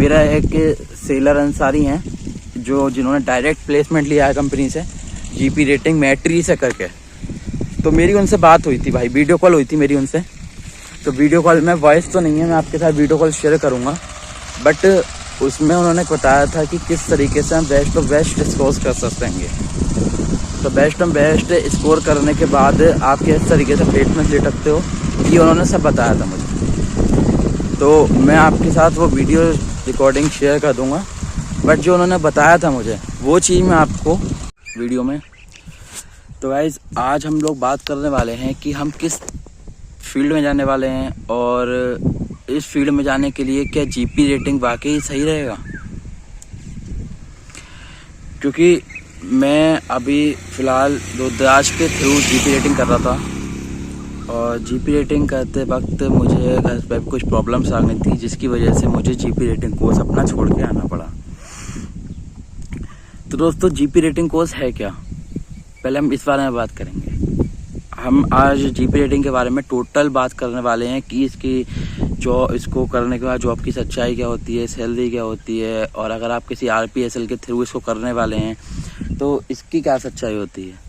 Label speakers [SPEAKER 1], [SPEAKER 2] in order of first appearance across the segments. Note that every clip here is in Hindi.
[SPEAKER 1] मेरा एक सेलर अंसारी हैं जिन्होंने डायरेक्ट प्लेसमेंट लिया है कंपनी से, जीपी रेटिंग मैट्री से करके। तो मेरी उनसे बात हुई थी भाई, वीडियो कॉल हुई थी मेरी उनसे। तो वीडियो कॉल में वॉइस तो नहीं है, मैं आपके साथ वीडियो कॉल शेयर करूँगा, बट उसमें उन्होंने बताया था कि किस तरीके से हम बेस्ट ऑफ बेस्ट स्कोर कर सकेंगे। तो बेस्ट ऑफ बेस्ट स्कोर करने के बाद आप किस तरीके से प्लेसमेंट ले सकते हो, ये उन्होंने सब बताया था मुझे। तो मैं आपके साथ वो वीडियो रिकॉर्डिंग शेयर कर दूंगा, बट जो उन्होंने बताया था मुझे वो चीज़ मैं आपको वीडियो में। तो गाइस आज हम लोग बात करने वाले हैं कि हम किस फील्ड में जाने वाले हैं, और इस फील्ड में जाने के लिए क्या जीपी रेटिंग वाकई सही रहेगा। क्योंकि मैं अभी फ़िलहाल रुद्राक्ष के थ्रू जीपी रेटिंग कर रहा था, और जीपी रेटिंग करते वक्त मुझे घर पर कुछ प्रॉब्लम्स आ गई थी, जिसकी वजह से मुझे जीपी रेटिंग कोर्स अपना छोड़ के आना पड़ा। तो दोस्तों जीपी रेटिंग कोर्स है क्या, पहले हम इस बारे में बात करेंगे। हम आज जीपी रेटिंग के बारे में टोटल बात करने वाले हैं कि इसको करने के बाद जॉब की सच्चाई क्या होती है, सैलरी क्या होती है, और अगर आप किसी आरपीएसएल के थ्रू इसको करने वाले हैं तो इसकी क्या सच्चाई होती है।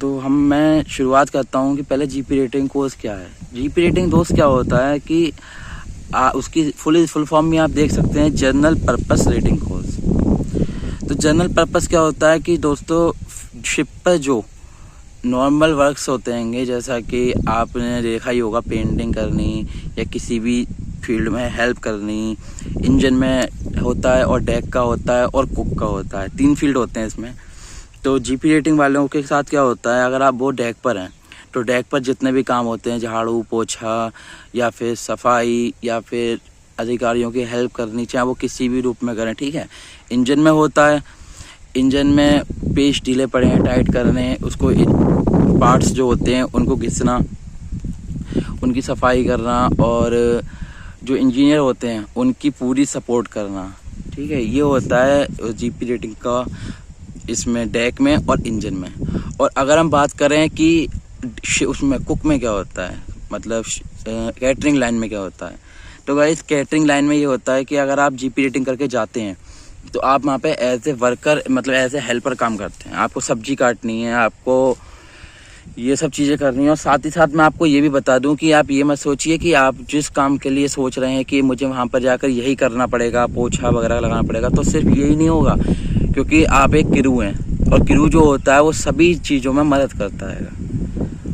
[SPEAKER 1] तो मैं शुरुआत करता हूं कि पहले जीपी रेटिंग कोर्स क्या है। जीपी रेटिंग दोस्त क्या होता है कि उसकी फुल फॉर्म में आप देख सकते हैं, जनरल पर्पस रेटिंग कोर्स। तो जनरल पर्पस क्या होता है कि दोस्तों शिप पर जो नॉर्मल वर्क्स होते हैं, जैसा कि आपने देखा ही होगा, पेंटिंग करनी या किसी भी फील्ड में हेल्प करनी, इंजन में होता है और डेक का होता है और कुक का होता है, 3 फील्ड होते हैं इसमें। तो जीपी रेटिंग वालों के साथ क्या होता है, अगर आप वो डेक पर हैं तो डेक पर जितने भी काम होते हैं, झाड़ू पोछा या फिर सफाई या फिर अधिकारियों की हेल्प करनी, चाहे वो किसी भी रूप में करें, ठीक है। इंजन में होता है, इंजन में पेच ढीले पड़े हैं टाइट करने, उसको पार्ट्स जो होते हैं उनको घिसना, उनकी सफाई करना, और जो इंजीनियर होते हैं उनकी पूरी सपोर्ट करना, ठीक है। ये होता है जीपी रेटिंग का इसमें डेक में और इंजन में। और अगर हम बात करें कि उसमें कुक में क्या होता है, मतलब कैटरिंग लाइन में क्या होता है, तो गाइस कैटरिंग लाइन में ये होता है कि अगर आप जीपी रेटिंग करके जाते हैं तो आप वहाँ पे एज ए वर्कर, मतलब एज ए हेल्पर काम करते हैं। आपको सब्जी काटनी है, आपको ये सब चीज़ें करनी है। और साथ ही साथ मैं आपको ये भी बता दूं कि आप ये मत सोचिए कि आप जिस काम के लिए सोच रहे हैं कि मुझे वहाँ पर जाकर यही करना पड़ेगा, पोछा वगैरह लगाना पड़ेगा, तो सिर्फ यही नहीं होगा, क्योंकि आप एक क्रू हैं, और क्रू जो होता है वो सभी चीज़ों में मदद करता है।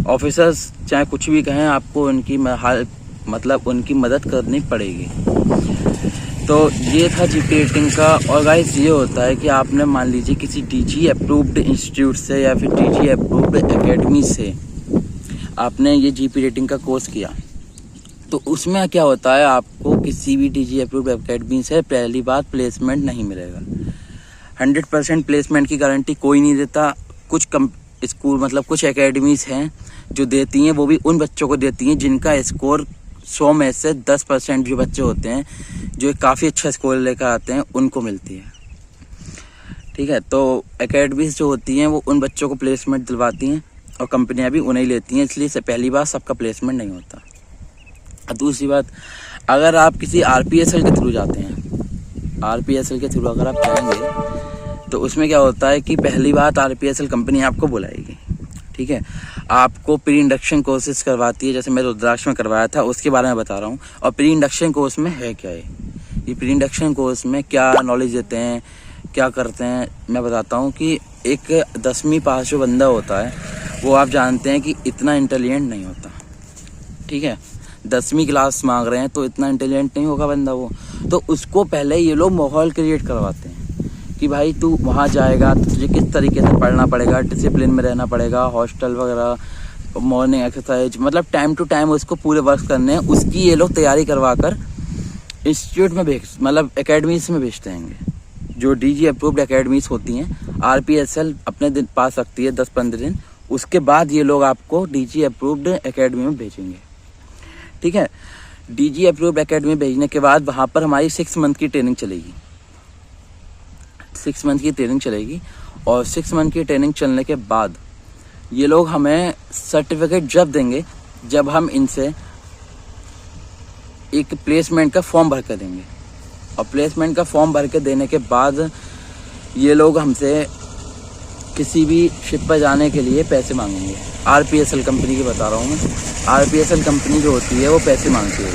[SPEAKER 1] ऑफिसर्स चाहे कुछ भी कहें, आपको उनकी मतलब उनकी मदद करनी पड़ेगी। तो ये था जीपी रेटिंग का। और गाइस ये होता है कि आपने मान लीजिए किसी डीजी अप्रूव्ड इंस्टीट्यूट से या फिर डीजी अप्रूव्ड एकेडमी से आपने ये जीपी रेटिंग का कोर्स किया, तो उसमें क्या होता है, आपको किसी भी डीजी अप्रूव्ड एकेडमी से पहली बार प्लेसमेंट नहीं मिलेगा। 100% प्लेसमेंट की गारंटी कोई नहीं देता। कुछ स्कूल, मतलब कुछ एकेडमीज हैं जो देती हैं, वो भी उन बच्चों को देती हैं जिनका स्कोर 100 में से 10% जो बच्चे होते हैं जो काफ़ी अच्छा स्कोर लेकर आते हैं, उनको मिलती है, ठीक है। तो एकेडमीज जो होती हैं वो उन बच्चों को प्लेसमेंट दिलवाती हैं, और कंपनियां भी उन्हें लेती हैं, इसलिए से पहली बार सबका प्लेसमेंट नहीं होता। और दूसरी बात, अगर आप किसी आरपीएसएल के थ्रू जाते हैं, आरपीएसएल के थ्रू अगर आप जाएंगे तो उसमें क्या होता है कि पहली बात आरपीएसएल कंपनी आपको बुलाएगी, ठीक है। आपको प्री इंडक्शन कोर्सेज करवाती है, जैसे मैं रुद्राक्ष में करवाया था, उसके बारे में बता रहा हूँ। और प्री इंडक्शन कोर्स में है क्या ये प्री इंडक्शन कोर्स में क्या नॉलेज देते हैं, क्या करते हैं, मैं बताता हूँ। कि एक 10वीं पास जो बंदा होता है वो आप जानते हैं कि इतना इंटेलिजेंट नहीं होता, ठीक है। 10वीं क्लास मांग रहे हैं तो इतना इंटेलिजेंट नहीं होगा बंदा वो। तो उसको पहले ये लोग माहौल क्रिएट करवाते हैं कि भाई तू वहाँ जाएगा तो तुझे किस तरीके से पढ़ना पड़ेगा, डिसिप्लिन में रहना पड़ेगा, हॉस्टल वगैरह, मॉर्निंग एक्सरसाइज, मतलब टाइम टू टाइम उसको पूरे वर्क करने हैं। उसकी ये लोग तैयारी करवा कर इंस्टीट्यूट में मतलब एकेडमीज में भेजते हैं। जो डीजी अप्रूव्ड एकेडमीज होती हैं, आरपीएसएल अपने दिन पास रखती है 10-15 दिन, उसके बाद ये लोग आपको डीजी अप्रूव्ड एकेडमी में भेजेंगे, ठीक है। डीजी अप्रूव्ड एकेडमी भेजने के बाद वहाँ पर हमारी 6 मंथ की ट्रेनिंग चलेगी, 6 मंथ की ट्रेनिंग चलेगी। और 6 मंथ की ट्रेनिंग चलने के बाद ये लोग हमें सर्टिफिकेट जब देंगे जब हम इनसे एक प्लेसमेंट का फॉर्म भर कर देंगे, और प्लेसमेंट का फॉर्म भर के देने के बाद ये लोग हमसे किसी भी शिप पर जाने के लिए पैसे मांगेंगे। RPSL कंपनी की बता रहा हूँ मैं। RPSL कंपनी जो होती है वो पैसे मांगती है,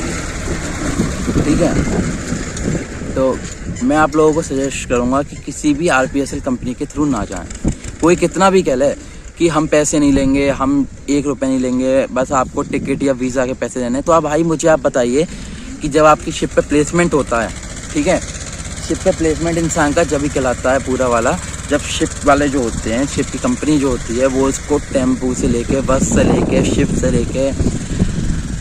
[SPEAKER 1] ठीक है। तो मैं आप लोगों को सजेस्ट करूँगा कि किसी भी RPSL कंपनी के थ्रू ना जाएं। कोई कितना भी कह ले कि हम पैसे नहीं लेंगे, हम 1 रुपये नहीं लेंगे, बस आपको टिकट या वीज़ा के पैसे देने, तो आप भाई मुझे आप बताइए कि जब आपकी शिप पे प्लेसमेंट होता है, ठीक है, शिप पे प्लेसमेंट इंसान का जब ही कहलाता है पूरा वाला, जब शिप वाले जो होते हैं, शिप की कंपनी जो होती है, वो इसको टेम्पू से लेके, बस से लेके, शिप से लेके,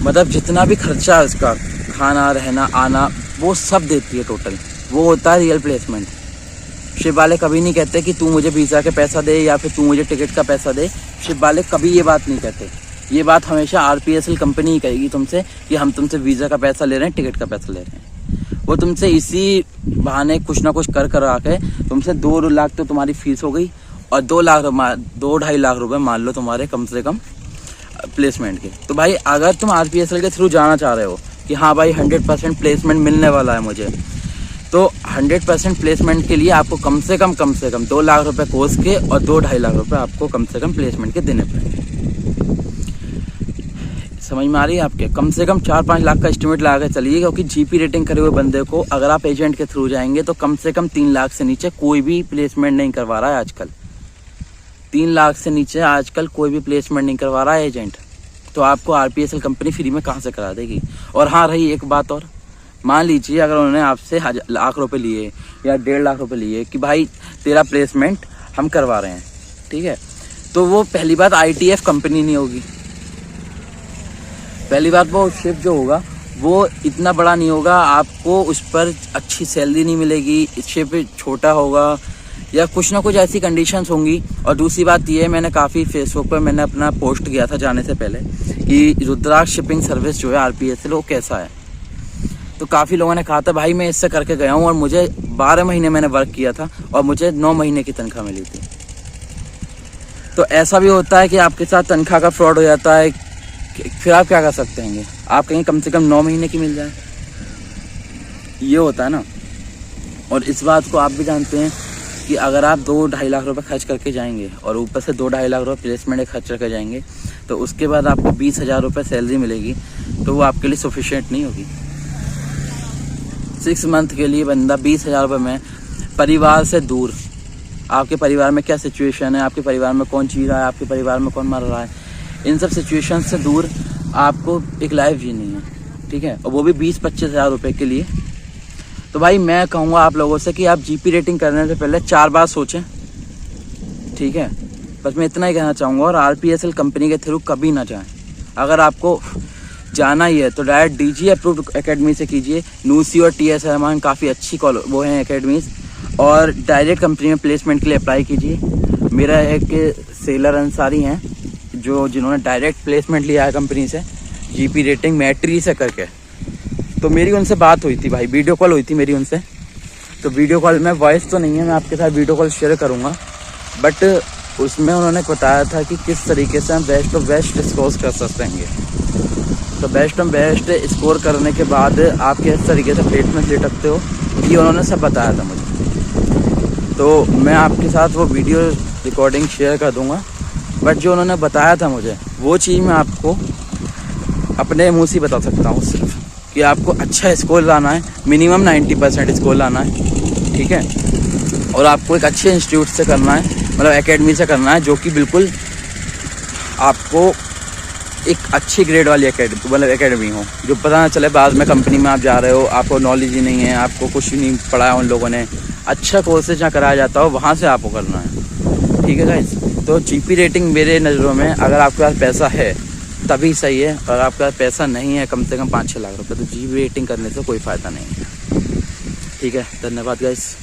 [SPEAKER 1] मतलब जितना भी खर्चा है उसका, खाना रहना आना, वो सब देती है टोटल। वो होता है रियल प्लेसमेंट। शिप वाले कभी नहीं कहते कि तू मुझे वीज़ा के पैसा दे या फिर तू मुझे टिकट का पैसा दे। शिप वाले कभी ये बात नहीं कहते। ये बात हमेशा RPSL कंपनी ही कहेगी तुमसे कि हम तुमसे वीज़ा का पैसा ले रहे हैं, टिकट का पैसा ले रहे हैं। वो तुमसे इसी बहाने कुछ ना कुछ कर आके तुमसे 2 लाख तो तुम्हारी फीस हो गई, और 2-2.5 लाख रुपए मान लो तुम्हारे कम से कम प्लेसमेंट के। तो भाई अगर तुम RPSL के थ्रू जाना चाह रहे हो कि हाँ भाई 100% प्लेसमेंट मिलने वाला है मुझे, तो 100% प्लेसमेंट के लिए आपको कम से कम 2 लाख रुपए कोर्स के और 2-2.5 लाख रुपए आपको कम से कम प्लेसमेंट के देने पड़ेंगे। समझ में आ रही है आपके? कम से कम 4-5 लाख का एस्टिमेट लगा के चलिए, क्योंकि GP रेटिंग करे हुए बंदे को अगर आप एजेंट के थ्रू जाएंगे तो कम से कम 3 लाख से नीचे कोई भी प्लेसमेंट नहीं करवा रहा है आजकल। 3 लाख से नीचे आजकल कोई भी प्लेसमेंट नहीं करवा रहा है एजेंट। तो आपको RPSL कंपनी फ्री में कहाँ से करा देगी? और हाँ, रही एक बात और, मान लीजिए अगर उन्होंने आपसे 1 लाख रुपए लिए या 1.5 लाख रुपए लिए कि भाई तेरा प्लेसमेंट हम करवा रहे हैं, ठीक है, तो वो पहली बात ITF कंपनी नहीं होगी। पहली बात वो शिप जो होगा वो इतना बड़ा नहीं होगा, आपको उस पर अच्छी सैलरी नहीं मिलेगी, शिप छोटा होगा या कुछ ना कुछ ऐसी कंडीशंस होंगी। और दूसरी बात ये है, मैंने काफ़ी फेसबुक पर मैंने अपना पोस्ट किया था जाने से पहले कि रुद्राक्ष शिपिंग सर्विस जो है RPSL वो कैसा है। तो काफ़ी लोगों ने कहा था भाई मैं इससे करके गया हूँ और मुझे 12 महीने मैंने वर्क किया था और मुझे 9 महीने की तनख्वाह मिली थी। तो ऐसा भी होता है कि आपके साथ तनख्वाह का फ्रॉड हो जाता है, फिर आप क्या कर सकते हैं? आप कहीं कम से कम 9 महीने की मिल जाए, ये होता है ना। और इस बात को आप भी जानते हैं कि अगर आप 2-2.5 लाख रुपए खर्च करके जाएंगे और ऊपर से 2-2.5 लाख रुपए प्लेसमेंट खर्च करके जाएंगे, तो उसके बाद आपको 20,000 रुपये सैलरी मिलेगी, तो वो आपके लिए सफिशिएंट नहीं होगी। 6 मंथ के लिए बंदा 20,000 रुपये में परिवार से दूर, आपके परिवार में क्या सिचुएशन है, आपके परिवार में कौन जी रहा है, आपके परिवार में कौन मर रहा है, इन सब सिचुएशन से दूर आपको एक लाइफ जीनी है, ठीक है, और वो भी 20-25 हज़ार रुपये के लिए। तो भाई मैं कहूँगा आप लोगों से कि आप GP रेटिंग करने से पहले 4 बार सोचें, ठीक है। बस मैं इतना ही कहना चाहूँगा। और RPSL कंपनी के थ्रू कभी ना जाएं। अगर आपको जाना ही है तो डायरेक्ट DG अप्रूव्ड एकेडमी से कीजिए। नूसी और TS रहमान काफ़ी अच्छी वो हैं एकेडमीज़, और डायरेक्ट कंपनी में प्लेसमेंट के लिए अप्लाई कीजिए। मेरा एक सेलर अंसारी हैं जिन्होंने डायरेक्ट प्लेसमेंट लिया है कंपनी से, GP रेटिंग मैट्री से करके। तो मेरी उनसे बात हुई थी भाई, वीडियो कॉल हुई थी मेरी उनसे। तो वीडियो कॉल में वॉइस तो नहीं है, मैं आपके साथ वीडियो कॉल शेयर करूँगा, बट उसमें उन्होंने बताया था कि किस तरीके से हम बेस्ट ऑफ बेस्ट स्कोर कर सकते हैं। तो बेस्ट ऑफ बेस्ट स्कोर करने के बाद आप किस तरीके से प्लेसमेंट ले सकते हो, ये उन्होंने सब बताया था मुझे। तो मैं आपके साथ वो वीडियो रिकॉर्डिंग शेयर कर दूँगा, बट जो उन्होंने बताया था मुझे वो चीज़ मैं आपको अपने मुँह से बता सकता हूँ सिर्फ, कि आपको अच्छा स्कोर लाना है, मिनिमम 90% स्कोर लाना है, ठीक है। और आपको एक अच्छे इंस्टीट्यूट से करना है, मतलब एकेडमी से करना है, जो कि बिल्कुल आपको एक अच्छी ग्रेड वाली एकेडमी हो, जो पता ना चले बाद में कंपनी में आप जा रहे हो, आपको नॉलेज ही नहीं है, आपको कुछ नहीं पढ़ाया उन लोगों ने। अच्छा कोर्सेज जहाँ कराया जाता हो वहाँ से आपको करना है, ठीक है गाइस। तो GP रेटिंग मेरे नज़रों में अगर आपके पास पैसा है तभी सही है, और आपके पास पैसा नहीं है कम से कम 5-6 लाख रुपये, तो GP रेटिंग करने से कोई फ़ायदा नहीं है, ठीक है। धन्यवाद गाइस।